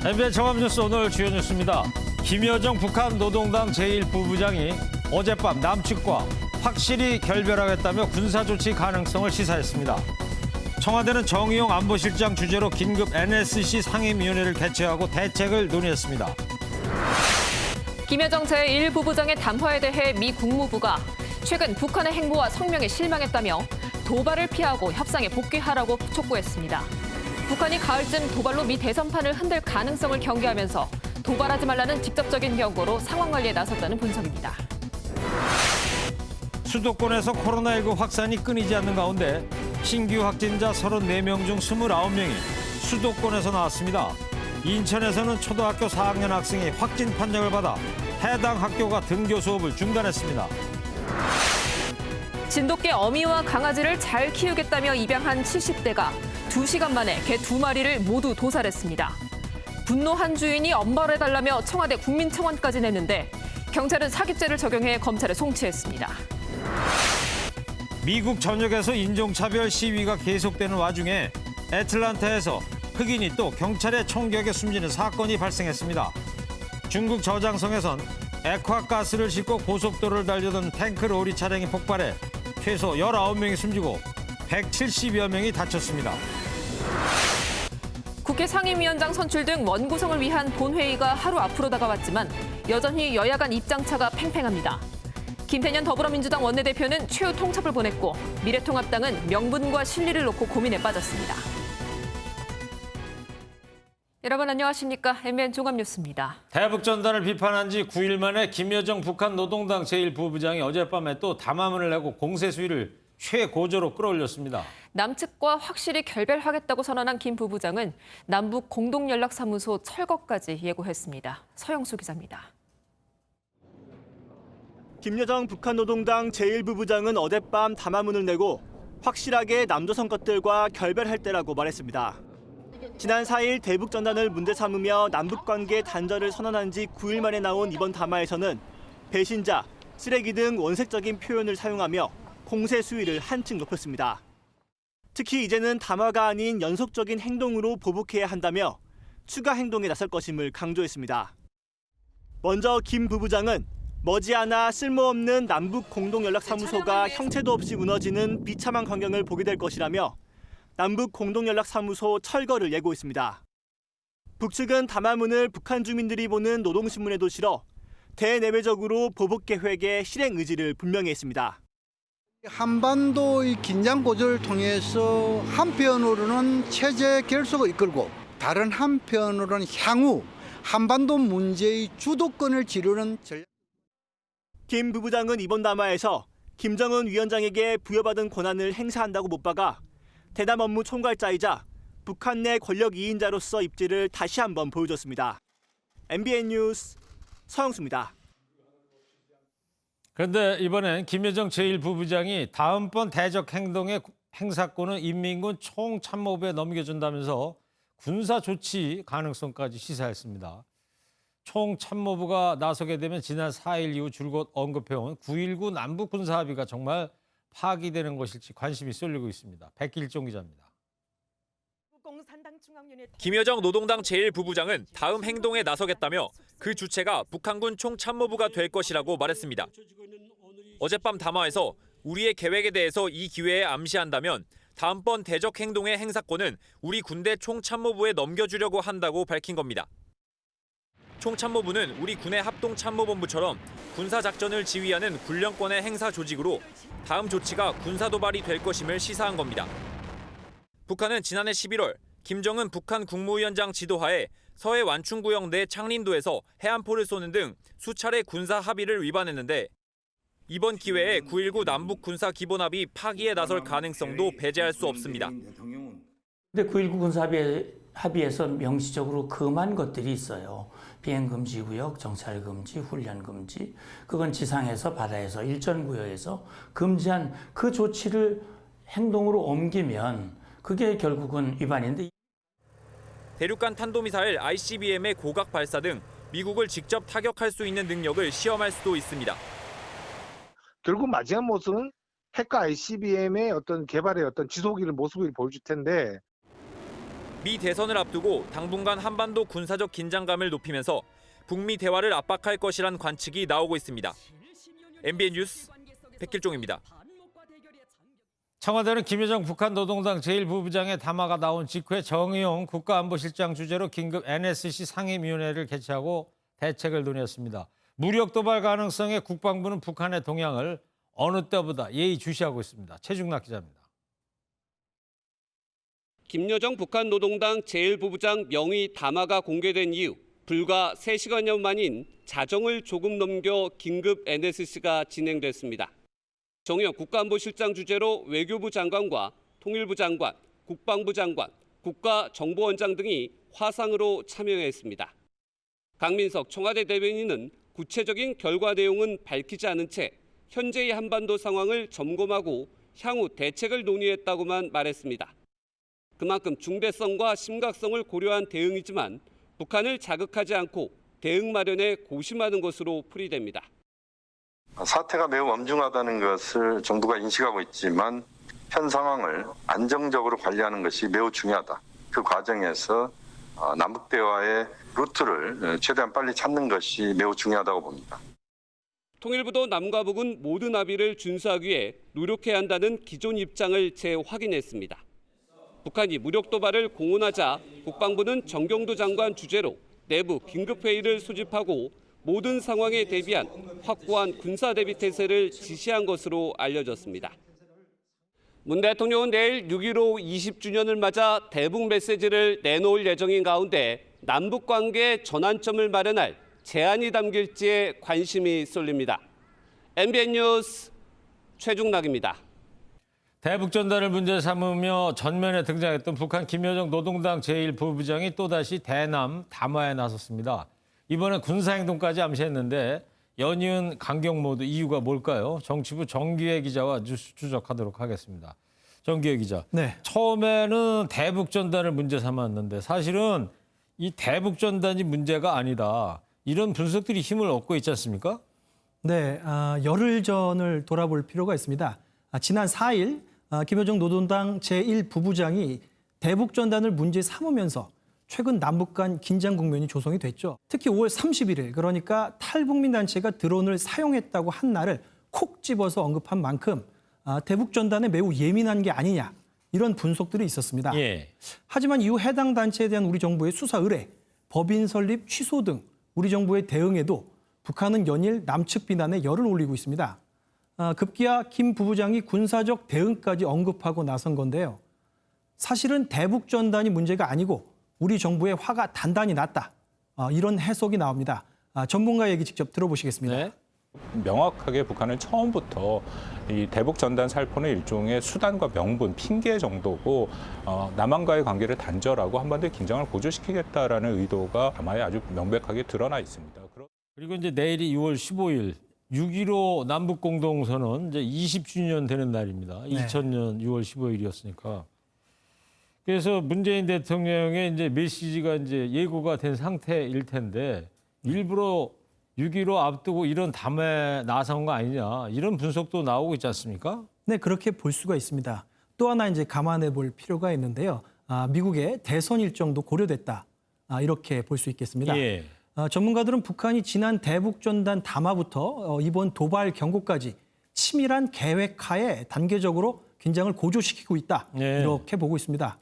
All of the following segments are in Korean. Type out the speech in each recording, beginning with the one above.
MBN 종합뉴스 오늘 주요 뉴스입니다. 김여정 북한 노동당 제1부부장이 어젯밤 남측과 확실히 결별하겠다며 군사조치 가능성을 시사했습니다. 청와대는 정의용 안보실장 주재로 긴급 NSC 상임위원회를 개최하고 대책을 논의했습니다. 김여정 제1부부장의 담화에 대해 미 국무부가 최근 북한의 행보와 성명에 실망했다며 도발을 피하고 협상에 복귀하라고 촉구했습니다. 북한이 가을쯤 도발로 미 대선판을 흔들 가능성을 경계하면서 도발하지 말라는 직접적인 경고로 상황 관리에 나섰다는 분석입니다. 수도권에서 코로나19 확산이 끊이지 않는 가운데 신규 확진자 34명 중 29명이 수도권에서 나왔습니다. 인천에서는 초등학교 4학년 학생이 확진 판정을 받아 해당 학교가 등교 수업을 중단했습니다. 진돗개 어미와 강아지를 잘 키우겠다며 입양한 70대가 2시간 만에 개 2마리를 모두 도살했습니다. 분노한 주인이 엄벌해달라며 청와대 국민청원까지 냈는데 경찰은 사기죄를 적용해 검찰에 송치했습니다. 미국 전역에서 인종차별 시위가 계속되는 와중에 애틀란타에서 흑인이 또 경찰의 총격에 숨지는 사건이 발생했습니다. 중국 저장성에선 액화가스를 싣고 고속도로를 달려던 탱크로리 차량이 폭발해 최소 19명이 숨지고 170여 명이 다쳤습니다. 국회 상임위원장 선출 등 원구성을 위한 본회의가 하루 앞으로 다가왔지만 여전히 여야 간 입장차가 팽팽합니다. 김태년 더불어민주당 원내대표는 최후 통첩을 보냈고 미래통합당은 명분과 실리를 놓고 고민에 빠졌습니다. 여러분 안녕하십니까? MBN 종합뉴스입니다. 대북전단을 비판한 지 9일 만에 김여정 북한 노동당 제1부부장이 어젯밤에 또 담화문을 내고 공세 수위를 최고조로 끌어올렸습니다. 남측과 확실히 결별하겠다고 선언한 김 부부장은 남북 공동연락사무소 철거까지 예고했습니다. 서영수 기자입니다. 김여정 북한 노동당 제1부부장은 어젯밤 담화문을 내고 확실하게 남조선 것들과 결별할 때라고 말했습니다. 지난 4일 대북전단을 문제 삼으며 남북관계 단절을 선언한 지 9일 만에 나온 이번 담화에서는 배신자, 쓰레기 등 원색적인 표현을 사용하며 공세 수위를 한층 높였습니다. 특히 이제는 담화가 아닌 연속적인 행동으로 보복해야 한다며 추가 행동에 나설 것임을 강조했습니다. 먼저 김 부부장은 머지않아 쓸모없는 남북 공동연락사무소가 형체도 없이 무너지는 비참한 광경을 보게 될 것이라며 남북 공동연락사무소 철거를 예고했습니다. 북측은 담화문을 북한 주민들이 보는 노동신문에도 실어 대내외적으로 보복 계획의 실행 의지를 분명히 했습니다. 한반도의 긴장 고조를 통해서 한편으로는 체제 결속을 이끌고 다른 한편으로는 향후 한반도 문제의 주도권을 지르는 전략. 김 부부장은 이번 담화에서 김정은 위원장에게 부여받은 권한을 행사한다고 못 박아 대남 업무 총괄자이자 북한 내 권력 2인자로서 입지를 다시 한번 보여줬습니다. MBN 뉴스 서영수입니다. 그런데 이번엔 김여정 제1부부장이 다음번 대적 행동의 행사권은 인민군 총참모부에 넘겨준다면서 군사조치 가능성까지 시사했습니다. 총참모부가 나서게 되면 지난 4일 이후 줄곧 언급해온 9.19 남북군사합의가 정말 파기되는 것일지 관심이 쏠리고 있습니다. 백길종 기자입니다. 김여정 노동당 제1부부장은 다음 행동에 나서겠다며 그 주체가 북한군 총참모부가 될 것이라고 말했습니다. 어젯밤 담화에서 우리의 계획에 대해서 이 기회에 암시한다면 다음번 대적 행동의 행사권은 우리 군대 총참모부에 넘겨주려고 한다고 밝힌 겁니다. 총참모부는 우리 군의 합동참모본부처럼 군사작전을 지휘하는 군령권의 행사 조직으로 다음 조치가 군사도발이 될 것임을 시사한 겁니다. 북한은 지난해 11월 김정은 북한 국무위원장 지도하에 서해 완충구역 내 창린도에서 해안포를 쏘는 등 수차례 군사 합의를 위반했는데 이번 기회에 9.19 남북 군사 기본합의 파기에 나설 가능성도 배제할 수 없습니다. 근데 9.19 군사 합의에서 명시적으로 금한 것들이 있어요. 비행금지 구역, 정찰금지, 훈련금지. 그건 지상에서 바다에서 일전구역에서 금지한 그 조치를 행동으로 옮기면 그게 결국은 위반인데. 대륙간 탄도미사일 ICBM의 고각 발사 등 미국을 직접 타격할 수 있는 능력을 시험할 수도 있습니다. 결국 마지막 모습은 핵과 ICBM의 어떤 개발의 어떤 지속의 모습을 보여줄 텐데 미 대선을 앞두고 당분간 한반도 군사적 긴장감을 높이면서 북미 대화를 압박할 것이란 관측이 나오고 있습니다. MBN 뉴스 백길종입니다. 청와대는 김여정 북한 노동당 제1부부장의 담화가 나온 직후에 정의용 국가안보실장 주재로 긴급 NSC 상임위원회를 개최하고 대책을 논의했습니다. 무력 도발 가능성에 국방부는 북한의 동향을 어느 때보다 예의주시하고 있습니다. 최중락 기자입니다. 김여정 북한 노동당 제1부부장 명의 담화가 공개된 이후 불과 3시간여 만인 자정을 조금 넘겨 긴급 NSC가 진행됐습니다. 정의용 국가안보실장 주재로 외교부 장관과 통일부 장관, 국방부 장관, 국가정보원장 등이 화상으로 참여했습니다. 강민석 청와대 대변인은 구체적인 결과 내용은 밝히지 않은 채 현재의 한반도 상황을 점검하고 향후 대책을 논의했다고만 말했습니다. 그만큼 중대성과 심각성을 고려한 대응이지만 북한을 자극하지 않고 대응 마련에 고심하는 것으로 풀이됩니다. 사태가 매우 엄중하다는 것을 정부가 인식하고 있지만 현 상황을 안정적으로 관리하는 것이 매우 중요하다. 그 과정에서 남북 대화의 루트를 최대한 빨리 찾는 것이 매우 중요하다고 봅니다. 통일부도 남과 북은 모든 합의를 준수하기 위해 노력해야 한다는 기존 입장을 재확인했습니다. 북한이 무력 도발을 공언하자 국방부는 정경도 장관 주재로 내부 긴급회의를 소집하고 모든 상황에 대비한 확고한 군사 대비 태세를 지시한 것으로 알려졌습니다. 문 대통령은 내일 6.15 20주년을 맞아 대북 메시지를 내놓을 예정인 가운데 남북 관계의 전환점을 마련할 제안이 담길지에 관심이 쏠립니다. MBN 뉴스 최중락입니다. 대북전단을 문제 삼으며 전면에 등장했던 북한 김여정 노동당 제1부부장이 또다시 대남 담화에 나섰습니다. 이번에 군사행동까지 암시했는데 연이은 강경 모드 이유가 뭘까요? 정치부 정기회 기자와 뉴스 추적하도록 하겠습니다. 정기회 기자. 네. 처음에는 대북전단을 문제 삼았는데 사실은 이 대북전단이 문제가 아니다. 이런 분석들이 힘을 얻고 있지 않습니까? 네, 열흘 전을 돌아볼 필요가 있습니다. 지난 4일 김여정 노동당 제1부부장이 대북전단을 문제 삼으면서 최근 남북 간 긴장 국면이 조성이 됐죠. 특히 5월 31일, 그러니까 탈북민 단체가 드론을 사용했다고 한 날을 콕 집어서 언급한 만큼 대북전단에 매우 예민한 게 아니냐, 이런 분석들이 있었습니다. 예. 하지만 이후 해당 단체에 대한 우리 정부의 수사 의뢰, 법인 설립 취소 등 우리 정부의 대응에도 북한은 연일 남측 비난에 열을 올리고 있습니다. 급기야 김 부부장이 군사적 대응까지 언급하고 나선 건데요. 사실은 대북전단이 문제가 아니고 우리 정부의 화가 단단히 났다. 이런 해석이 나옵니다. 전문가 얘기 직접 들어보시겠습니다. 네. 명확하게 북한은 처음부터 이 대북 전단 살포는 일종의 수단과 명분, 핑계 정도고 남한과의 관계를 단절하고 한반도의 긴장을 고조시키겠다라는 의도가 담화에 아주 명백하게 드러나 있습니다. 그리고 이제 내일이 6월 15일 6.15 남북공동선언 이제 20주년 되는 날입니다. 네. 2000년 6월 15일이었으니까. 그래서 문재인 대통령의 이제 메시지가 이제 예고가 된 상태일 텐데 일부러 6.15 앞두고 이런 담화에 나선 거 아니냐, 이런 분석도 나오고 있지 않습니까? 네, 그렇게 볼 수가 있습니다. 또 하나 이제 감안해 볼 필요가 있는데요. 미국의 대선 일정도 고려됐다. 이렇게 볼 수 있겠습니다. 예. 전문가들은 북한이 지난 대북전단 담화부터 이번 도발 경고까지 치밀한 계획하에 단계적으로 긴장을 고조시키고 있다. 예. 이렇게 보고 있습니다.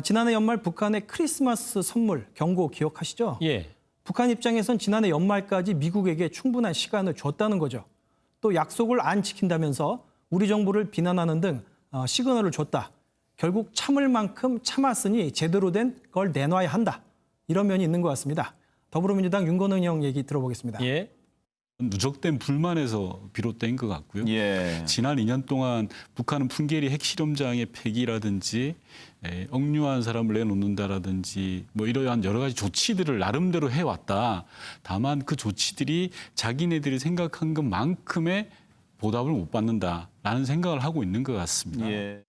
지난해 연말 북한의 크리스마스 선물 경고 기억하시죠? 예. 북한 입장에선 지난해 연말까지 미국에게 충분한 시간을 줬다는 거죠. 또 약속을 안 지킨다면서 우리 정부를 비난하는 등 시그널을 줬다. 결국 참을 만큼 참았으니 제대로 된 걸 내놔야 한다. 이런 면이 있는 것 같습니다. 더불어민주당 윤건은 형 얘기 들어보겠습니다. 예. 누적된 불만에서 비롯된 것 같고요. 예. 지난 2년 동안 북한은 풍계리 핵실험장의 폐기라든지 억류한 사람을 내놓는다라든지 뭐 이러한 여러 가지 조치들을 나름대로 해왔다. 다만 그 조치들이 자기네들이 생각한 것만큼의 보답을 못 받는다라는 생각을 하고 있는 것 같습니다. 예.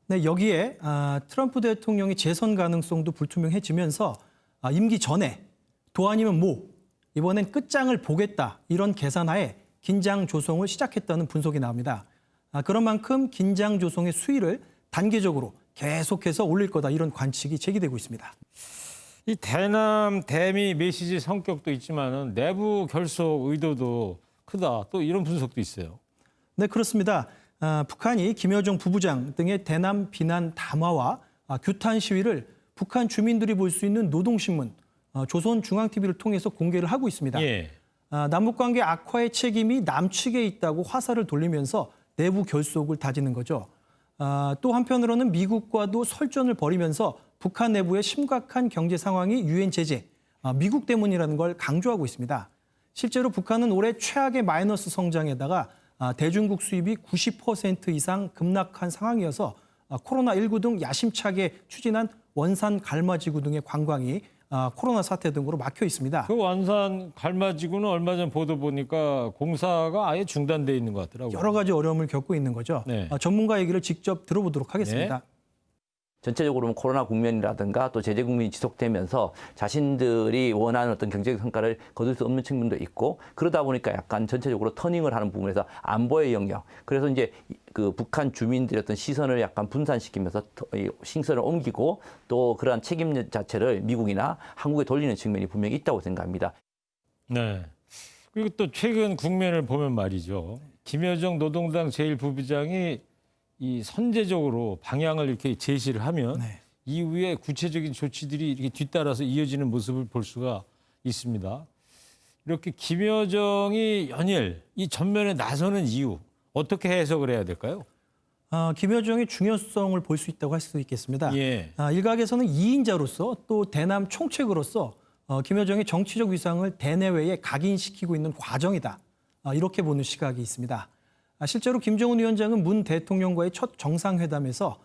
네, 여기에 트럼프 대통령의 재선 가능성도 불투명해지면서 임기 전에 도 아니면 모, 이번엔 끝장을 보겠다, 이런 계산하에 긴장 조성을 시작했다는 분석이 나옵니다. 그런 만큼 긴장 조성의 수위를 단계적으로 계속해서 올릴 거다 이런 관측이 제기되고 있습니다. 이 대남 대미 메시지 성격도 있지만은 내부 결속 의도도 크다. 또 이런 분석도 있어요. 네, 그렇습니다. 북한이 김여정 부부장 등의 대남 비난 담화와 규탄 시위를 북한 주민들이 볼 수 있는 노동신문, 조선중앙TV를 통해서 공개를 하고 있습니다. 예. 남북관계 악화의 책임이 남측에 있다고 화살을 돌리면서 내부 결속을 다지는 거죠. 또 한편으로는 미국과도 설전을 벌이면서 북한 내부의 심각한 경제 상황이 유엔 제재, 미국 때문이라는 걸 강조하고 있습니다. 실제로 북한은 올해 최악의 마이너스 성장에다가 대중국 수입이 90% 이상 급락한 상황이어서 코로나19 등 야심차게 추진한 원산 갈마지구 등의 관광이 코로나 사태 등으로 막혀 있습니다. 그 원산 갈마지구는 얼마 전 보도 보니까 공사가 아예 중단돼 있는 것 같더라고요. 여러 가지 어려움을 겪고 있는 거죠. 네. 전문가 얘기를 직접 들어보도록 하겠습니다. 네. 전체적으로 코로나 국면이라든가 또 제재 국면이 지속되면서 자신들이 원하는 어떤 경제적 성과를 거둘 수 없는 측면도 있고 그러다 보니까 약간 전체적으로 터닝을 하는 부분에서 안보의 영역. 그래서 이제 그 북한 주민들의 어떤 시선을 약간 분산시키면서 신선을 옮기고 또 그러한 책임 자체를 미국이나 한국에 돌리는 측면이 분명히 있다고 생각합니다. 네. 그리고 또 최근 국면을 보면 말이죠. 김여정 노동당 제1부부장이 이 선제적으로 방향을 이렇게 제시를 하면 네. 이후에 구체적인 조치들이 이렇게 뒤따라서 이어지는 모습을 볼 수가 있습니다. 이렇게 김여정이 연일 이 전면에 나서는 이유 어떻게 해석을 해야 될까요? 김여정의 중요성을 볼 수 있다고 할 수 있겠습니다. 예. 일각에서는 2인자로서 또 대남 총책으로서 김여정의 정치적 위상을 대내외에 각인시키고 있는 과정이다. 이렇게 보는 시각이 있습니다. 실제로 김정은 위원장은 문 대통령과의 첫 정상회담에서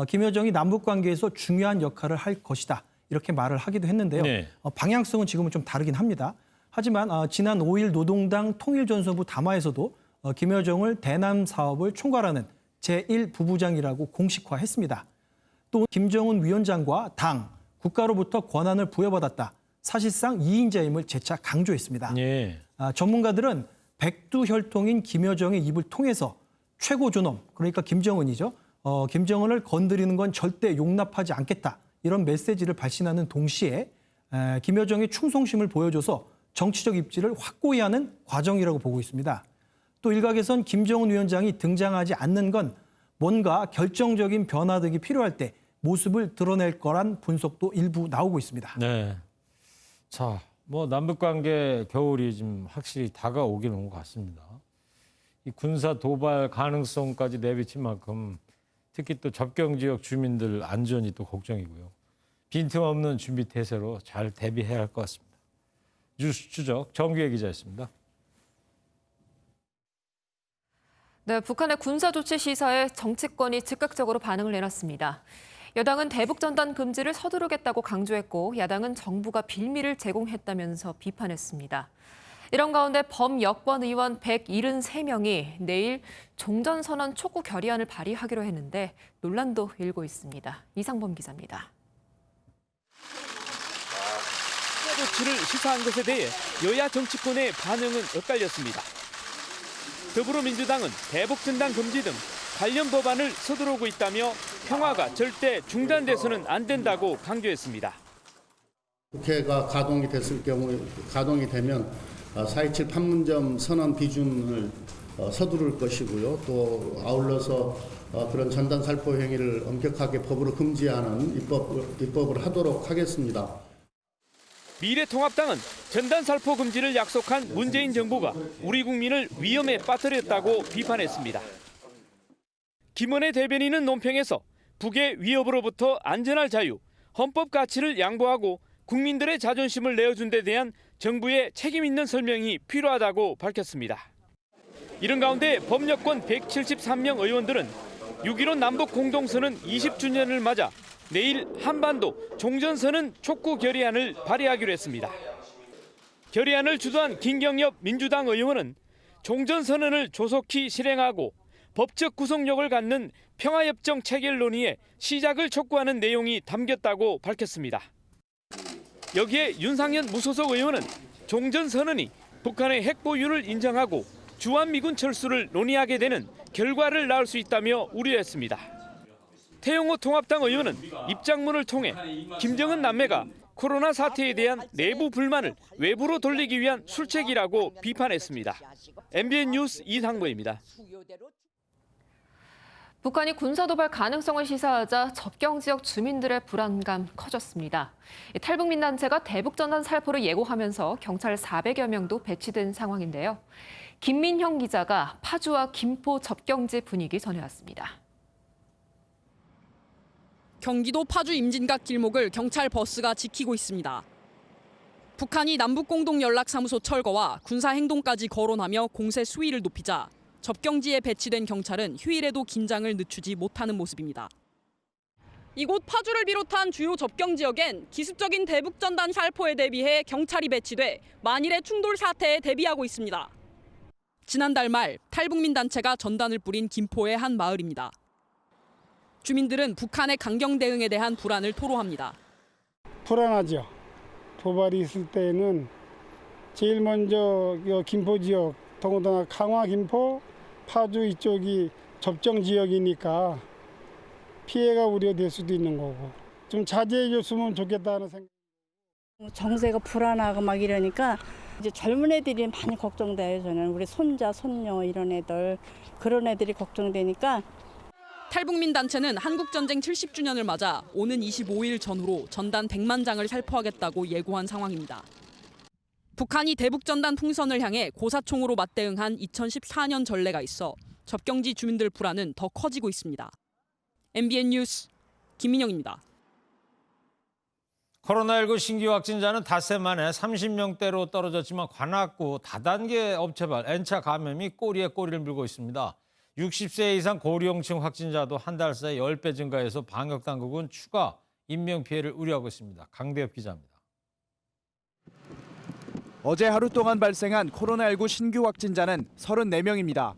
김여정이 남북관계에서 중요한 역할을 할 것이다. 이렇게 말을 하기도 했는데요. 네. 방향성은 지금은 좀 다르긴 합니다. 하지만 지난 5일 노동당 통일전선부 담화에서도 김여정을 대남 사업을 총괄하는 제1부부장이라고 공식화했습니다. 또 김정은 위원장과 당, 국가로부터 권한을 부여받았다. 사실상 2인자임을 재차 강조했습니다. 예. 전문가들은 백두혈통인 김여정의 입을 통해서 최고 존엄, 그러니까 김정은이죠. 김정은을 건드리는 건 절대 용납하지 않겠다. 이런 메시지를 발신하는 동시에 김여정의 충성심을 보여줘서 정치적 입지를 확고히 하는 과정이라고 보고 있습니다. 또 일각에선 김정은 위원장이 등장하지 않는 건 뭔가 결정적인 변화 등이 필요할 때 모습을 드러낼 거란 분석도 일부 나오고 있습니다. 네. 자, 뭐 남북관계 겨울이 좀 확실히 다가오긴 온 것 같습니다. 이 군사 도발 가능성까지 내비친 만큼 특히 또 접경 지역 주민들 안전이 또 걱정이고요. 빈틈없는 준비 태세로 잘 대비해야 할 것 같습니다. 뉴스 추적 정규혜 기자였습니다. 네, 북한의 군사조치 시사에 정치권이 즉각적으로 반응을 내놨습니다. 여당은 대북전단 금지를 서두르겠다고 강조했고 야당은 정부가 빌미를 제공했다면서 비판했습니다. 이런 가운데 범여권 의원 173명이 내일 종전선언 촉구 결의안을 발의하기로 했는데 논란도 일고 있습니다. 이상범 기자입니다. 조치를 시사한 것에 대해 여야 정치권의 반응은 엇갈렸습니다. 더불어민주당은 대북전단 금지 등 관련 법안을 서두르고 있다며 평화가 절대 중단돼서는 안 된다고 강조했습니다. 국회가 가동이 되면 4.27 판문점 선언 비준을 서두를 것이고요. 또 아울러서 그런 전단 살포 행위를 엄격하게 법으로 금지하는 입법을 하도록 하겠습니다. 미래통합당은 전단 살포 금지를 약속한 문재인 정부가 우리 국민을 위험에 빠뜨렸다고 비판했습니다. 김원혜 대변인은 논평에서 북의 위협으로부터 안전할 자유, 헌법 가치를 양보하고 국민들의 자존심을 내어준 데 대한 정부의 책임 있는 설명이 필요하다고 밝혔습니다. 이런 가운데 범여권 173명 의원들은 6.15 남북 공동선언 20주년을 맞아 내일 한반도 종전선언 촉구 결의안을 발의하기로 했습니다. 결의안을 주도한 김경엽 민주당 의원은 종전선언을 조속히 실행하고 법적 구속력을 갖는 평화협정 체결 논의에 시작을 촉구하는 내용이 담겼다고 밝혔습니다. 여기에 윤상현 무소속 의원은 종전선언이 북한의 핵 보유를 인정하고 주한미군 철수를 논의하게 되는 결과를 낳을 수 있다며 우려했습니다. 태영호 통합당 의원은 입장문을 통해 김정은 남매가 코로나 사태에 대한 내부 불만을 외부로 돌리기 위한 술책이라고 비판했습니다. MBN 뉴스 이상무입니다. 북한이 군사도발 가능성을 시사하자 접경 지역 주민들의 불안감 커졌습니다. 탈북민 단체가 대북전단 살포를 예고하면서 경찰 400여 명도 배치된 상황인데요. 김민형 기자가 파주와 김포 접경지 분위기 전해왔습니다. 경기도 파주 임진각 길목을 경찰 버스가 지키고 있습니다. 북한이 남북공동연락사무소 철거와 군사행동까지 거론하며 공세 수위를 높이자 접경지에 배치된 경찰은 휴일에도 긴장을 늦추지 못하는 모습입니다. 이곳 파주를 비롯한 주요 접경 지역엔 기습적인 대북전단 살포에 대비해 경찰이 배치돼 만일의 충돌 사태에 대비하고 있습니다. 지난달 말 탈북민 단체가 전단을 뿌린 김포의 한 마을입니다. 주민들은 북한의 강경 대응에 대한 불안을 토로합니다. 불안하죠. 도발이 있을 때는 제일 먼저 김포 지역, 더군다나 강화, 김포, 파주 이쪽이 접경 지역이니까 피해가 우려될 수도 있는 거고 좀 자제해 줬으면 좋겠다는 생각. 정세가 불안하고 막 이러니까 이제 젊은 애들이 많이 걱정돼요. 저는 우리 손자, 손녀 이런 애들 그런 애들이 걱정되니까. 탈북민 단체는 한국전쟁 70주년을 맞아 오는 25일 전후로 전단 100만 장을 살포하겠다고 예고한 상황입니다. 북한이 대북전단 풍선을 향해 고사총으로 맞대응한 2014년 전례가 있어 접경지 주민들 불안은 더 커지고 있습니다. MBN 뉴스 김민영입니다. 코로나19 신규 확진자는 닷새 만에 30명대로 떨어졌지만 관악구 다단계 업체발 N차 감염이 꼬리에 꼬리를 물고 있습니다. 60세 이상 고령층 확진자도 한 달 사이 10배 증가해서 방역당국은 추가 인명피해를 우려하고 있습니다. 강대엽 기자입니다. 어제 하루 동안 발생한 코로나19 신규 확진자는 34명입니다.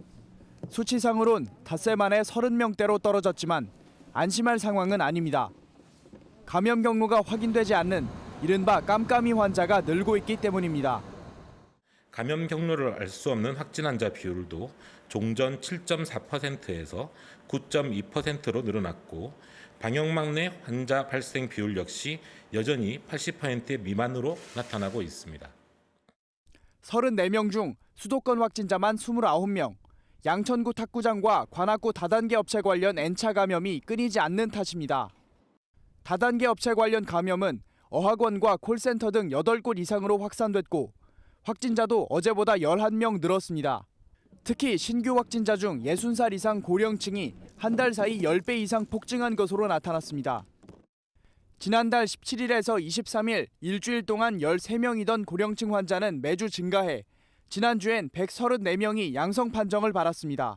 수치상으론 닷새 만에 30명대로 떨어졌지만 안심할 상황은 아닙니다. 감염 경로가 확인되지 않는 이른바 깜깜이 환자가 늘고 있기 때문입니다. 감염 경로를 알 수 없는 확진 환자 비율도 종전 7.4%에서 9.2%로 늘어났고 방역망 내 환자 발생 비율 역시 여전히 80% 미만으로 나타나고 있습니다. 34명 중 수도권 확진자만 29명, 양천구 탁구장과 관악구 다단계 업체 관련 N차 감염이 끊이지 않는 탓입니다. 다단계 업체 관련 감염은 어학원과 콜센터 등 8곳 이상으로 확산됐고 확진자도 어제보다 11명 늘었습니다. 특히 신규 확진자 중 60살 이상 고령층이 한 달 사이 10배 이상 폭증한 것으로 나타났습니다. 지난달 17일에서 23일 일주일 동안 13명이던 고령층 환자는 매주 증가해 지난주엔 134명이 양성 판정을 받았습니다.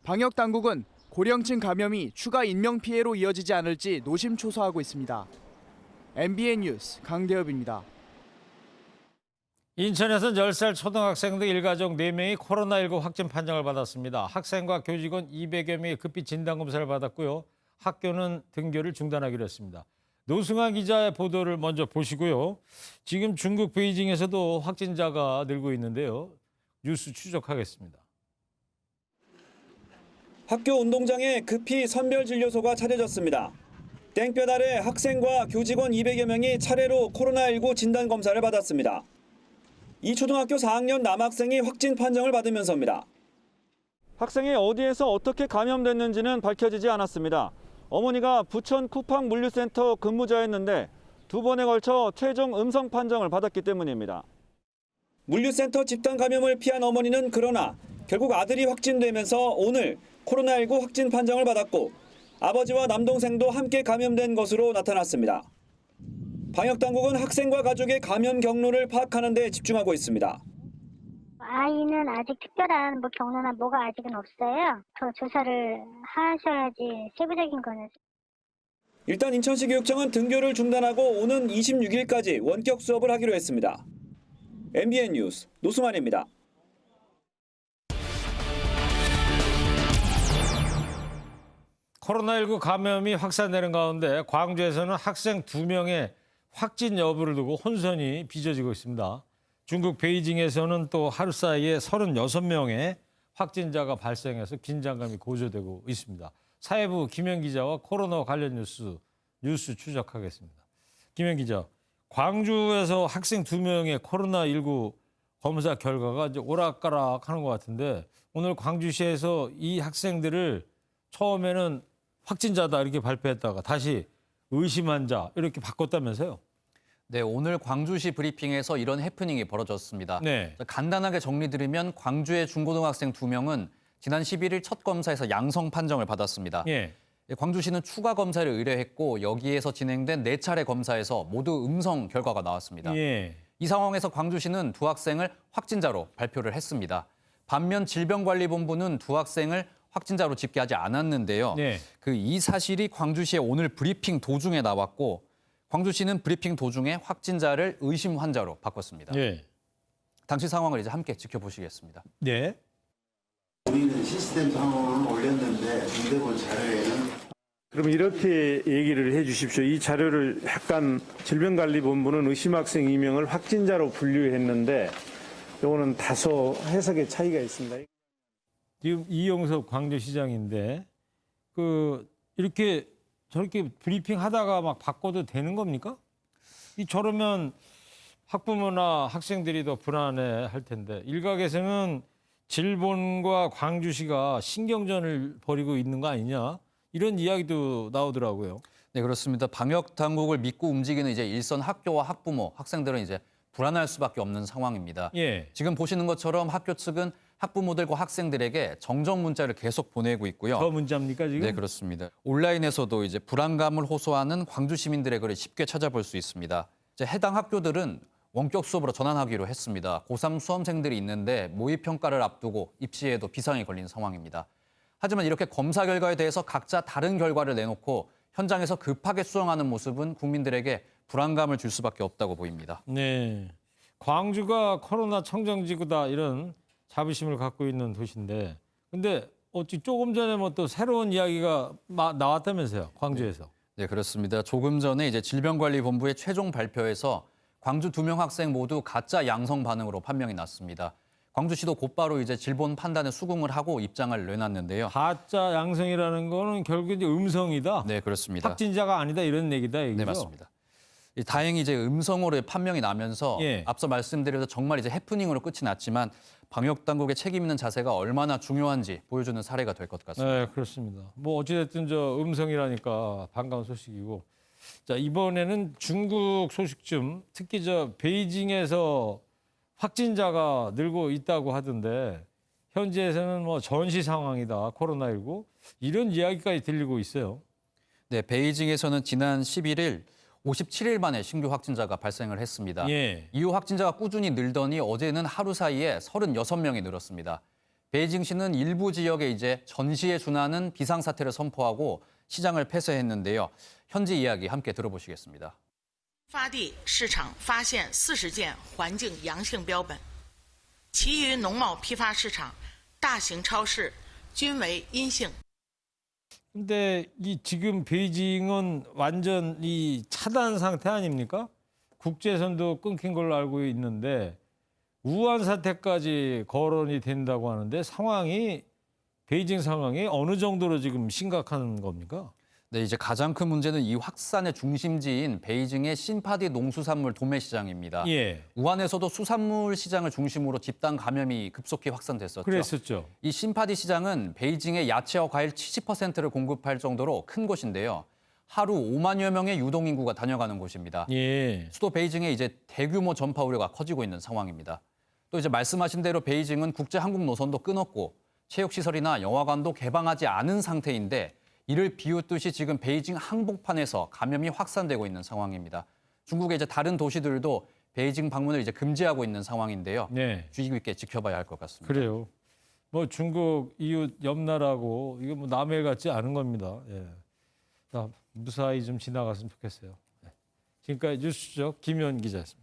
방역당국은 고령층 감염이 추가 인명피해로 이어지지 않을지 노심초사하고 있습니다. MBN 뉴스 강대엽입니다. 인천에서는 10살 초등학생 등 일가족 4명이 코로나19 확진 판정을 받았습니다. 학생과 교직원 200여 명이 급히 진단검사를 받았고요. 학교는 등교를 중단하기로 했습니다. 노승환 기자의 보도를 먼저 보시고요. 지금 중국 베이징에서도 확진자가 늘고 있는데요. 뉴스 추적하겠습니다. 학교 운동장에 급히 선별진료소가 차려졌습니다. 땡볕 아래 학생과 교직원 200여 명이 차례로 코로나19 진단검사를 받았습니다. 이 초등학교 4학년 남학생이 확진 판정을 받으면서입니다. 학생이 어디에서 어떻게 감염됐는지는 밝혀지지 않았습니다. 어머니가 부천 쿠팡 물류센터 근무자였는데 2번에 걸쳐 최종 음성 판정을 받았기 때문입니다. 물류센터 집단 감염을 피한 어머니는 그러나 결국 아들이 확진되면서 오늘 코로나19 확진 판정을 받았고 아버지와 남동생도 함께 감염된 것으로 나타났습니다. 방역당국은 학생과 가족의 감염 경로를 파악하는 데 집중하고 있습니다. 아이는 아직 특별한 경로나 뭐가 아직은 없어요. 더 조사를 하셔야지 세부적인 거는. 일단 인천시 교육청은 등교를 중단하고 오는 26일까지 원격 수업을 하기로 했습니다. MBN 뉴스 노승환입니다. 코로나19 감염이 확산되는 가운데 광주에서는 학생 2명의 확진 여부를 두고 혼선이 빚어지고 있습니다. 중국 베이징에서는 또 하루 사이에 36명의 확진자가 발생해서 긴장감이 고조되고 있습니다. 사회부 김현 기자와 코로나 관련 뉴스 추적하겠습니다. 김현 기자, 광주에서 학생 2명의 코로나19 검사 결과가 이제 오락가락 하는 것 같은데 오늘 광주시에서 이 학생들을 처음에는 확진자다 이렇게 발표했다가 다시 의심 환자 이렇게 바꿨다면서요? 네, 오늘 광주시 브리핑에서 이런 해프닝이 벌어졌습니다. 네. 간단하게 정리드리면 광주의 중고등학생 2명은 지난 11일 첫 검사에서 양성 판정을 받았습니다. 예. 광주시는 추가 검사를 의뢰했고 여기에서 진행된 4차례 검사에서 모두 음성 결과가 나왔습니다. 예. 이 상황에서 광주시는 2 학생을 확진자로 발표를 했습니다. 반면 질병관리본부는 2 학생을 확진자로 집계하지 않았는데요. 네. 이 사실이 광주시의 오늘 브리핑 도중에 나왔고 광주시는 브리핑 도중에 확진자를 의심 환자로 바꿨습니다. 예. 당시 상황을 이제 함께 지켜보시겠습니다. 네. 우리는 시스템 상황을 올렸는데 인대본 자료에는 그럼 이렇게 얘기를 해 주십시오. 이 자료를 약간 질병관리본부는 의심학생 2명을 확진자로 분류했는데 이거는 다소 해석의 차이가 있습니다. 지금 이용섭 광주시장인데 이렇게 저렇게 브리핑 하다가 막 바꿔도 되는 겁니까? 저러면 학부모나 학생들이 더 불안해 할 텐데 일각에서는 질본과 광주시가 신경전을 벌이고 있는 거 아니냐 이런 이야기도 나오더라고요. 네, 그렇습니다. 방역 당국을 믿고 움직이는 이제 일선 학교와 학부모, 학생들은 이제 불안할 수밖에 없는 상황입니다. 예. 지금 보시는 것처럼 학교 측은 학부모들과 학생들에게 정정 문자를 계속 보내고 있고요. 저 문자입니까 지금? 네, 그렇습니다. 온라인에서도 이제 불안감을 호소하는 광주 시민들의 글을 쉽게 찾아볼 수 있습니다. 이제 해당 학교들은 원격 수업으로 전환하기로 했습니다. 고3 수험생들이 있는데 모의평가를 앞두고 입시에도 비상이 걸린 상황입니다. 하지만 이렇게 검사 결과에 대해서 각자 다른 결과를 내놓고 현장에서 급하게 수정하는 모습은 국민들에게 불안감을 줄 수밖에 없다고 보입니다. 네, 광주가 코로나 청정지구다 이런 자부심을 갖고 있는 도시인데 근데 조금 전에 또 새로운 이야기가 나왔다면서요, 광주에서. 네, 그렇습니다. 조금 전에 이제 질병관리본부의 최종 발표에서 광주 2명 학생 모두 가짜 양성 반응으로 판명이 났습니다. 광주시도 곧바로 이제 질본 판단에 수긍을 하고 입장을 내놨는데요. 가짜 양성이라는 거는 결국 이제 음성이다. 네, 그렇습니다. 확진자가 아니다 이런 얘기다 이거죠. 네, 맞습니다. 다행히 이제 음성으로 판명이 나면서 예. 앞서 말씀드려서 정말 이제 해프닝으로 끝이 났지만 방역 당국의 책임 있는 자세가 얼마나 중요한지 보여주는 사례가 될 것 같습니다. 네, 그렇습니다. 어찌됐든 음성이라니까 반가운 소식이고. 자, 이번에는 중국 소식 좀 특히 베이징에서 확진자가 늘고 있다고 하던데 현지에서는 전시 상황이다, 코로나19 이런 이야기까지 들리고 있어요. 네, 베이징에서는 지난 11일 57일 만에 신규 확진자가 발생을 했습니다. 예. 이후 확진자가 꾸준히 늘더니 어제는 하루 사이에 36명이 늘었습니다. 베이징시는 일부 지역에 이제 전시에 준하는 비상사태를 선포하고 시장을 폐쇄했는데요. 현지 이야기 함께 들어보시겠습니다. 发地市场发现40件环境阳性标本，其余农贸批发市场、大型超市均为阴性。 근데 지금 베이징은 완전 차단 상태 아닙니까? 국제선도 끊긴 걸로 알고 있는데 우한 사태까지 거론이 된다고 하는데 베이징 상황이 어느 정도로 지금 심각한 겁니까? 네, 이제 가장 큰 문제는 이 확산의 중심지인 베이징의 신파디 농수산물 도매 시장입니다. 예. 우한에서도 수산물 시장을 중심으로 집단 감염이 급속히 확산됐었죠. 그랬었죠. 이 신파디 시장은 베이징의 야채와 과일 70%를 공급할 정도로 큰 곳인데요. 하루 5만여 명의 유동 인구가 다녀가는 곳입니다. 예. 수도 베이징에 이제 대규모 전파 우려가 커지고 있는 상황입니다. 또 이제 말씀하신 대로 베이징은 국제 항공 노선도 끊었고 체육시설이나 영화관도 개방하지 않은 상태인데 이를 비웃듯이 지금 베이징 항복판에서 감염이 확산되고 있는 상황입니다. 중국의 이제 다른 도시들도 베이징 방문을 이제 금지하고 있는 상황인데요. 네. 주의 깊게 지켜봐야 할 것 같습니다. 그래요. 중국 이웃 옆나라고 이거 남의 일 같지 않은 겁니다. 예. 자, 무사히 좀 지나갔으면 좋겠어요. 네. 지금까지 뉴스죠 김현 기자였습니다.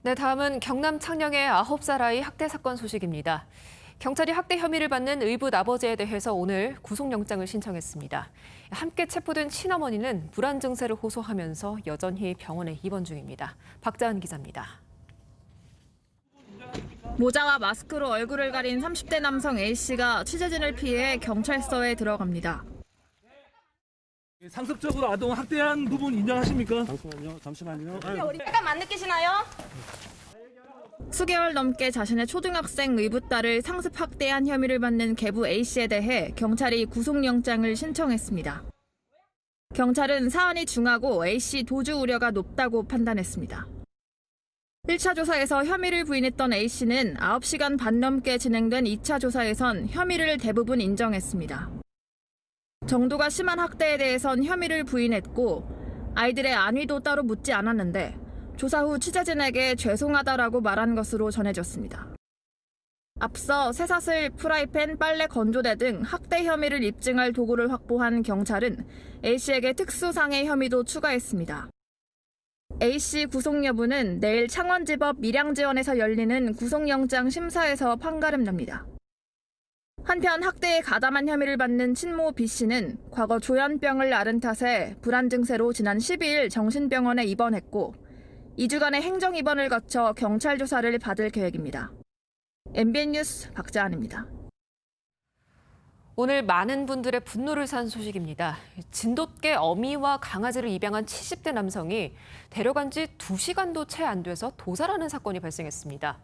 네, 다음은 경남 창녕의 9살 아이 학대 사건 소식입니다. 경찰이 학대 혐의를 받는 의붓 아버지에 대해서 오늘 구속영장을 신청했습니다. 함께 체포된 친어머니는 불안 증세를 호소하면서 여전히 병원에 입원 중입니다. 박자은 기자입니다. 모자와 마스크로 얼굴을 가린 30대 남성 A씨가 취재진을 피해 경찰서에 들어갑니다. 상습적으로 아동 학대한 부분 인정하십니까? 잠시만요. 약간 안 느끼시나요? 수개월 넘게 자신의 초등학생 의붓딸을 상습 학대한 혐의를 받는 계부 A씨에 대해 경찰이 구속영장을 신청했습니다. 경찰은 사안이 중하고 A씨 도주 우려가 높다고 판단했습니다. 1차 조사에서 혐의를 부인했던 A씨는 9시간 반 넘게 진행된 2차 조사에선 혐의를 대부분 인정했습니다. 정도가 심한 학대에 대해선 혐의를 부인했고 아이들의 안위도 따로 묻지 않았는데 조사 후 취재진에게 죄송하다라고 말한 것으로 전해졌습니다. 앞서 쇠사슬, 프라이팬, 빨래 건조대 등 학대 혐의를 입증할 도구를 확보한 경찰은 A씨에게 특수상해 혐의도 추가했습니다. A씨 구속 여부는 내일 창원지법 밀양지원에서 열리는 구속영장 심사에서 판가름 납니다. 한편 학대에 가담한 혐의를 받는 친모 B씨는 과거 조현병을 앓은 탓에 불안 증세로 지난 12일 정신병원에 입원했고 2주간의 행정입원을 거쳐 경찰 조사를 받을 계획입니다. MBN 뉴스 박자한입니다. 오늘 많은 분들의 분노를 산 소식입니다. 진돗개 어미와 강아지를 입양한 70대 남성이 데려간 지 2시간도 채 안 돼서 도살하는 사건이 발생했습니다.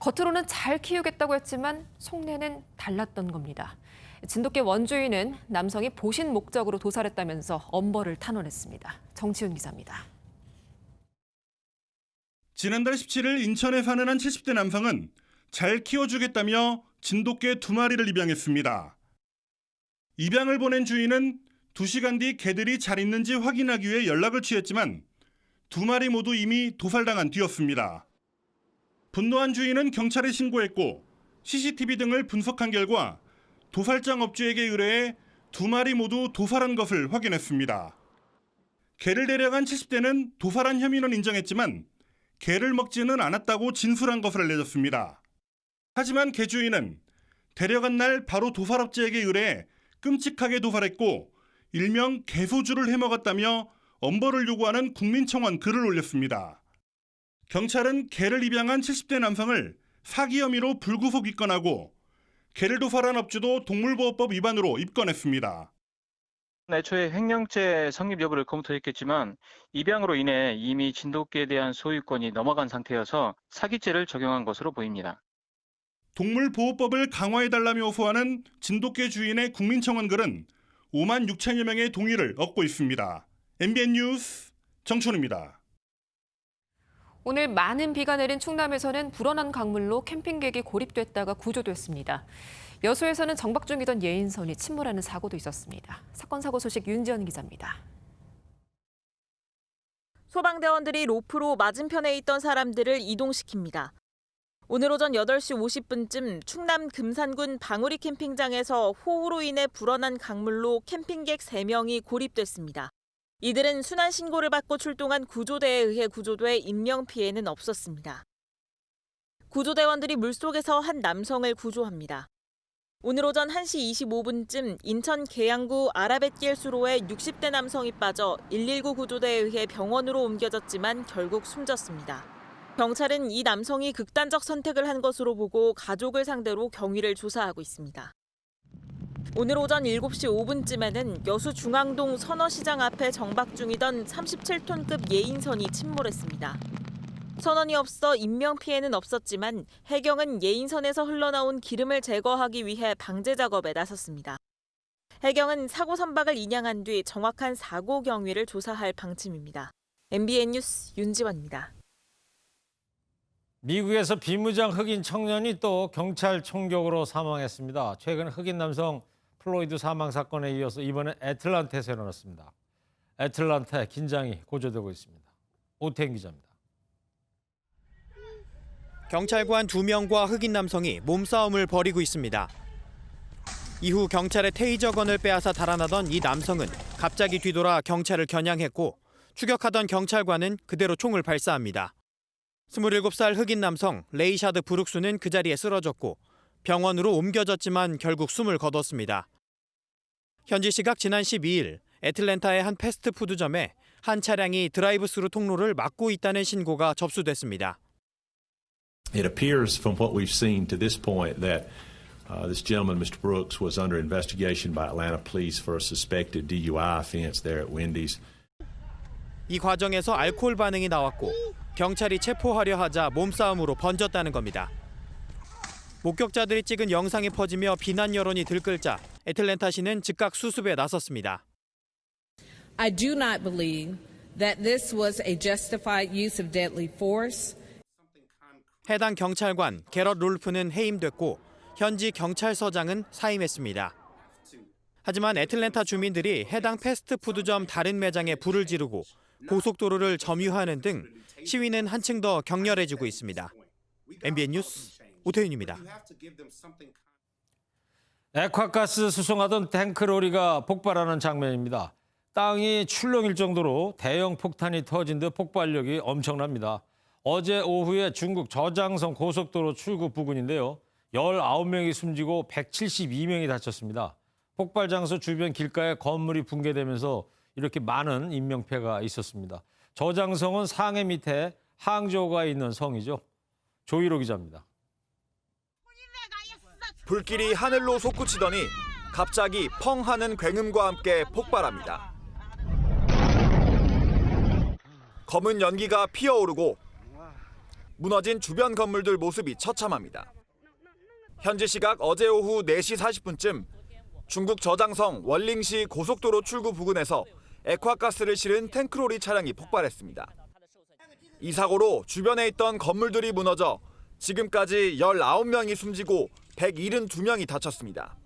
겉으로는 잘 키우겠다고 했지만 속내는 달랐던 겁니다. 진돗개 원주인은 남성이 보신 목적으로 도살했다면서 엄벌을 탄원했습니다. 정치훈 기자입니다. 지난달 17일 인천에 사는 한 70대 남성은 잘 키워주겠다며 진돗개 2마리를 입양했습니다. 입양을 보낸 주인은 2시간 뒤 개들이 잘 있는지 확인하기 위해 연락을 취했지만 2마리 모두 이미 도살당한 뒤였습니다. 분노한 주인은 경찰에 신고했고 CCTV 등을 분석한 결과 도살장 업주에게 의뢰해 2마리 모두 도살한 것을 확인했습니다. 개를 데려간 70대는 도살한 혐의는 인정했지만 개를 먹지는 않았다고 진술한 것을 알려졌습니다. 하지만 개 주인은 데려간 날 바로 도살업체에게 의뢰해 끔찍하게 도살했고 일명 개소주를 해먹었다며 엄벌을 요구하는 국민청원 글을 올렸습니다. 경찰은 개를 입양한 70대 남성을 사기 혐의로 불구속 입건하고 개를 도살한 업주도 동물보호법 위반으로 입건했습니다. 애초에 횡령죄 성립 여부를 검토했겠지만 입양으로 인해 이미 진돗개에 대한 소유권이 넘어간 상태여서 사기죄를 적용한 것으로 보입니다. 동물보호법을 강화해달라며 호소하는 진돗개 주인의 국민청원 글은 5만 6천여 명의 동의를 얻고 있습니다. MBN 뉴스 정춘우입니다. 오늘 많은 비가 내린 충남에서는 불어난 강물로 캠핑객이 고립됐다가 구조됐습니다. 여수에서는 정박 중이던 예인선이 침몰하는 사고도 있었습니다. 사건 사고 소식 윤지연 기자입니다. 소방대원들이 로프로 맞은편에 있던 사람들을 이동시킵니다. 오늘 오전 8시 50분쯤 충남 금산군 방우리 캠핑장에서 호우로 인해 불어난 강물로 캠핑객 3명이 고립됐습니다. 이들은 순환 신고를 받고 출동한 구조대에 의해 구조돼 인명피해는 없었습니다. 구조대원들이 물속에서 한 남성을 구조합니다. 오늘 오전 1시 25분쯤 인천 계양구 아라뱃길 수로에 60대 남성이 빠져 119 구조대에 의해 병원으로 옮겨졌지만 결국 숨졌습니다. 경찰은 이 남성이 극단적 선택을 한 것으로 보고 가족을 상대로 경위를 조사하고 있습니다. 오늘 오전 7시 5분쯤에는 여수 중앙동 선어시장 앞에 정박 중이던 37톤급 예인선이 침몰했습니다. 선원이 없어 인명피해는 없었지만 해경은 예인선에서 흘러나온 기름을 제거하기 위해 방제 작업에 나섰습니다. 해경은 사고 선박을 인양한 뒤 정확한 사고 경위를 조사할 방침입니다. MBN 뉴스 윤지원입니다. 미국에서 비무장 흑인 청년이 또 경찰 총격으로 사망했습니다. 최근 흑인 남성 플로이드 사망 사건에 이어서 이번엔 애틀랜타에서 일어났습니다. 애틀랜타에 긴장이 고조되고 있습니다. 오태인 기자입니다. 경찰관 2명과 흑인 남성이 몸싸움을 벌이고 있습니다. 이후 경찰의 테이저건을 빼앗아 달아나던 이 남성은 갑자기 뒤돌아 경찰을 겨냥했고 추격하던 경찰관은 그대로 총을 발사합니다. 27살 흑인 남성 레이샤드 브룩스는 그 자리에 쓰러졌고 병원으로 옮겨졌지만 결국 숨을 거뒀습니다. 현지 시각 지난 12일 애틀랜타의 한 패스트푸드점에 한 차량이 드라이브스루 통로를 막고 있다는 신고가 접수됐습니다. It appears from what we've seen to this point that this gentleman, Mr. Brooks, was under investigation by Atlanta police for a suspected DUI offense there at Wendy's. 이 과정에서 알코올 반응이 나왔고 경찰이 체포하려 하자 몸싸움으로 번졌다는 겁니다. 목격자들이 찍은 영상이 퍼지며 비난 여론이 들끓자 애틀랜타시는 즉각 수습에 나섰습니다. I do not believe that this was a justified use of deadly force. 해당 경찰관 게럿 롤프는 해임됐고 현지 경찰서장은 사임했습니다. 하지만 애틀랜타 주민들이 해당 패스트푸드점 다른 매장에 불을 지르고 고속도로를 점유하는 등 시위는 한층 더 격렬해지고 있습니다. MBN 뉴스 오태윤입니다. 액화가스 수송하던 탱크로리가 폭발하는 장면입니다. 땅이 출렁일 정도로 대형 폭탄이 터진 듯 폭발력이 엄청납니다. 어제 오후에 중국 저장성 고속도로 출구 부근인데요. 19명이 숨지고 172명이 다쳤습니다. 폭발 장소 주변 길가에 건물이 붕괴되면서 이렇게 많은 인명피해가 있었습니다. 저장성은 상해 밑에 항저우가 있는 성이죠. 조희로 기자입니다. 불길이 하늘로 솟구치더니 갑자기 펑 하는 굉음과 함께 폭발합니다. 검은 연기가 피어오르고 무너진 주변 건물들 모습이 처참합니다. 현지 시각 어제 오후 4시 40분쯤 중국 저장성 월링시 고속도로 출구 부근에서 액화가스를 실은 탱크로리 차량이 폭발했습니다. 이 사고로 주변에 있던 건물들이 무너져 지금까지 19명이 숨지고 172명이 다쳤습니다.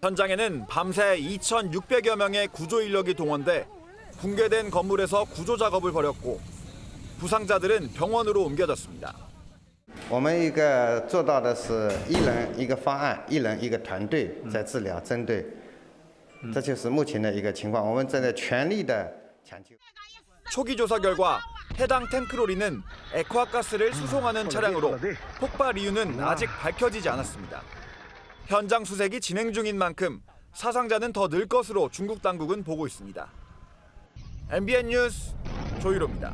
현장에는 밤새 2,600여 명의 구조 인력이 동원돼 붕괴된 건물에서 구조 작업을 벌였고 부상자들은 병원으로 옮겨졌습니다. 我们一个做到的是一人一个方案，一人一个团队在治疗针对，这就是目前的一个情况。我们正在全力的抢救。 초기 조사 결과 해당 탱크로리는 액화가스를 수송하는 차량으로 폭발 이유는 아직 밝혀지지 않았습니다. 현장 수색이 진행 중인 만큼 사상자는 더 늘 것으로 중국 당국은 보고 있습니다. MBN 뉴스 조희로입니다.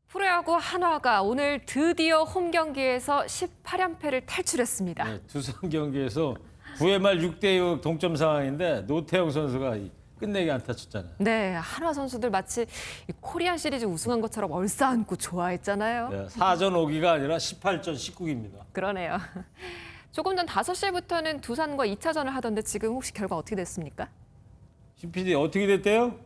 프로야구 한화가 오늘 드디어 홈 경기에서 18연패를 탈출했습니다. 네, 두산 경기에서 9회 말 6대6 동점 상황인데 노태영 선수가 끝내기 안타 쳤잖아요. 네, 한화 선수들 마치 코리안 시리즈 우승한 것처럼 얼싸안고 좋아했잖아요. 네, 4전 5기가 아니라 18전 19기입니다. 그러네요. 조금 전 5시부터는 두산과 2차전을 하던데 지금 혹시 결과 어떻게 됐습니까? PD 어떻게 됐대요?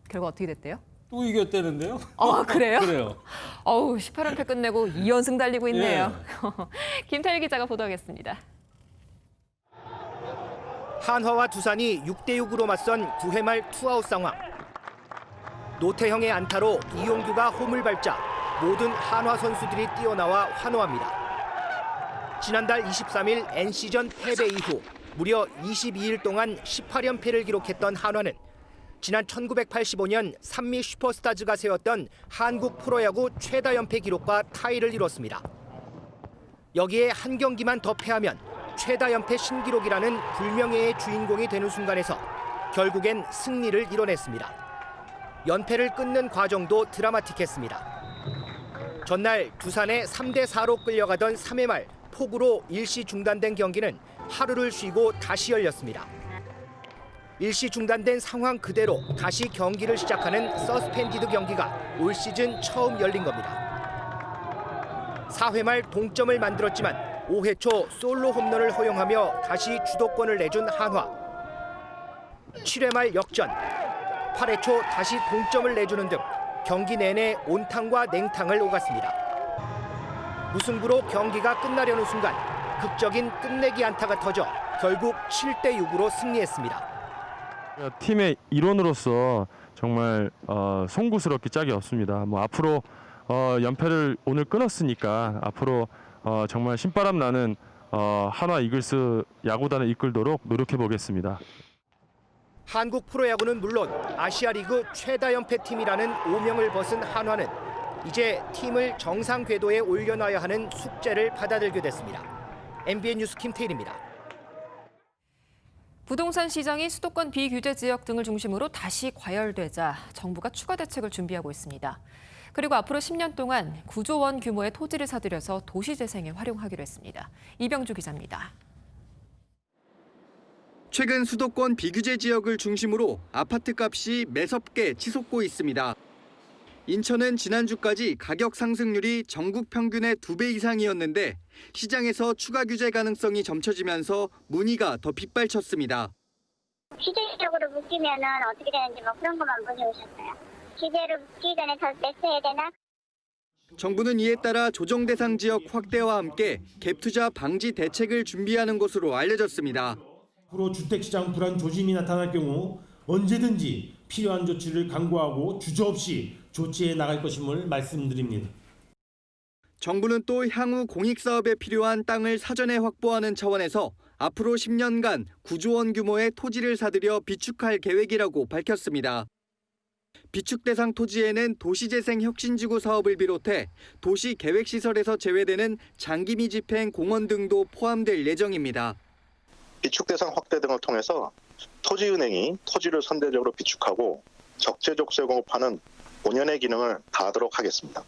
결과 어떻게 됐대요? 또 이겼다는데요? 그래요? 그래요. 18연패 끝내고 2연승 달리고 있네요. 예. 김태일 기자가 보도하겠습니다. 한화와 두산이 6대6으로 맞선 9회 말 투아웃 상황. 노태형의 안타로 이용규가 홈을 밟자 모든 한화 선수들이 뛰어나와 환호합니다. 지난달 23일 NC전 패배 이후 무려 22일 동안 18연패를 기록했던 한화는 지난 1985년 산미 슈퍼스타즈가 세웠던 한국 프로야구 최다 연패 기록과 타이를 이뤘습니다. 여기에 한 경기만 더 패하면 최다 연패 신기록이라는 불명예의 주인공이 되는 순간에서 결국엔 승리를 이뤄냈습니다. 연패를 끊는 과정도 드라마틱했습니다. 전날 두산에 3대4로 끌려가던 3회 말 폭우로 일시 중단된 경기는 하루를 쉬고 다시 열렸습니다. 일시 중단된 상황 그대로 다시 경기를 시작하는 서스펜디드 경기가 올 시즌 처음 열린 겁니다. 4회 말 동점을 만들었지만 5회 초 솔로 홈런을 허용하며 다시 주도권을 내준 한화. 7회 말 역전, 8회 초 다시 동점을 내주는 등 경기 내내 온탕과 냉탕을 오갔습니다. 무승부로 경기가 끝나려는 순간 극적인 끝내기 안타가 터져 결국 7대6으로 승리했습니다. 팀의 일원으로서 정말 송구스럽게 짝이 없습니다. 앞으로 연패를 오늘 끊었으니까 앞으로 정말 신바람 나는 한화 이글스 야구단을 이끌도록 노력해 보겠습니다. 한국 프로야구는 물론 아시아리그 최다 연패팀이라는 오명을 벗은 한화는 이제 팀을 정상 궤도에 올려놔야 하는 숙제를 받아들게 됐습니다. MBN 뉴스 김태일입니다. 부동산 시장이 수도권 비규제 지역 등을 중심으로 다시 과열되자 정부가 추가 대책을 준비하고 있습니다. 그리고 앞으로 10년 동안 9조 원 규모의 토지를 사들여서 도시재생에 활용하기로 했습니다. 이병주 기자입니다. 최근 수도권 비규제 지역을 중심으로 아파트값이 매섭게 치솟고 있습니다. 인천은 지난주까지 가격 상승률이 전국 평균의 2배 이상이었는데 시장에서 추가 규제 가능성이 점쳐지면서 문의가 더 빗발쳤습니다. 규제적으로 묶이면은 어떻게 되는지 뭐 그런 것만 문의오셨어요. 규제로 묶기 전에 더 냈어야 되나? 정부는 이에 따라 조정 대상 지역 확대와 함께 갭 투자 방지 대책을 준비하는 것으로 알려졌습니다. 앞으로 주택시장 불안 조짐이 나타날 경우 언제든지 필요한 조치를 강구하고 주저없이 조치해 나갈 것임을 말씀드립니다. 정부는 또 향후 공익사업에 필요한 땅을 사전에 확보하는 차원에서 앞으로 10년간 9조 원 규모의 토지를 사들여 비축할 계획이라고 밝혔습니다. 비축 대상 토지에는 도시재생 혁신지구 사업을 비롯해 도시계획시설에서 제외되는 장기미 집행 공원 등도 포함될 예정입니다. 비축 대상 확대 등을 통해서 토지은행이 토지를 선대적으로 비축하고 적재적소에 공급하는 5년의 기능을 다하도록 하겠습니다.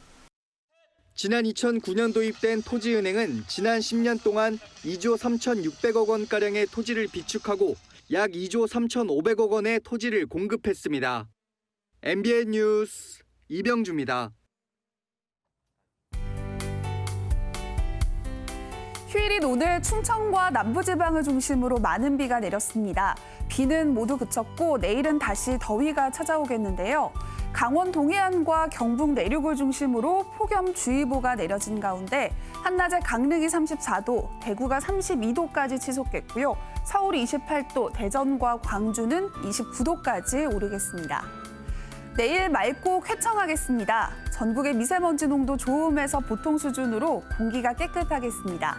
지난 2009년 도입된 토지은행은 지난 10년 동안 2조 3,600억 원가량의 토지를 비축하고 약 2조 3,500억 원의 토지를 공급했습니다. MBN 뉴스 이병주입니다. 휴일인 오늘 충청과 남부지방을 중심으로 많은 비가 내렸습니다. 비는 모두 그쳤고 내일은 다시 더위가 찾아오겠는데요. 강원 동해안과 경북 내륙을 중심으로 폭염주의보가 내려진 가운데 한낮에 강릉이 34도, 대구가 32도까지 치솟겠고요. 서울이 28도, 대전과 광주는 29도까지 오르겠습니다. 내일 맑고 쾌청하겠습니다. 전국의 미세먼지 농도 좋음에서 보통 수준으로 공기가 깨끗하겠습니다.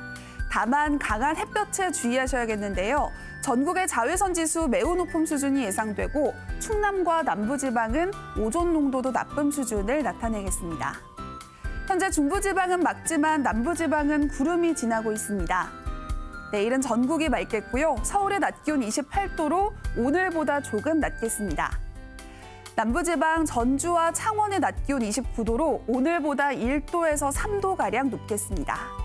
다만 강한 햇볕에 주의하셔야겠는데요. 전국의 자외선 지수 매우 높은 수준이 예상되고 충남과 남부지방은 오존 농도도 나쁨 수준을 나타내겠습니다. 현재 중부지방은 맑지만 남부지방은 구름이 지나고 있습니다. 내일은 전국이 맑겠고요. 서울의 낮 기온 28도로 오늘보다 조금 낮겠습니다. 남부지방 전주와 창원의 낮 기온 29도로 오늘보다 1도에서 3도가량 높겠습니다.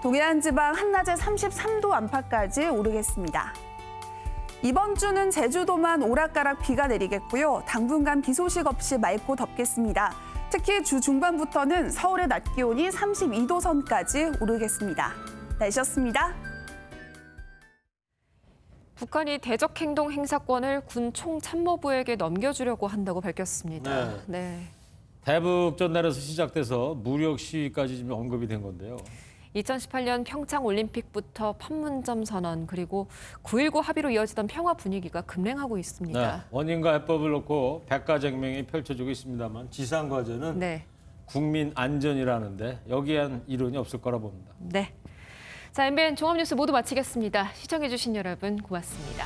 동해안 지방 한낮에 33도 안팎까지 오르겠습니다. 이번 주는 제주도만 오락가락 비가 내리겠고요. 당분간 비 소식 없이 맑고 덥겠습니다. 특히 주 중반부터는 서울의 낮 기온이 32도 선까지 오르겠습니다. 날씨였습니다. 북한이 대적행동 행사권을 군 총참모부에게 넘겨주려고 한다고 밝혔습니다. 네. 대북 전날에서 시작돼서 무력 시위까지 지금 언급이 된 건데요. 2018년 평창 올림픽부터 판문점 선언 그리고 9.19 합의로 이어지던 평화 분위기가 급냉하고 있습니다. 네. 원인과 해법을 놓고 백가쟁명이 펼쳐지고 있습니다만 지상 과제는 국민 안전이라는데 여기엔 이론이 없을 거라 봅니다. 네. 자, MBN 종합뉴스 모두 마치겠습니다. 시청해주신 여러분 고맙습니다.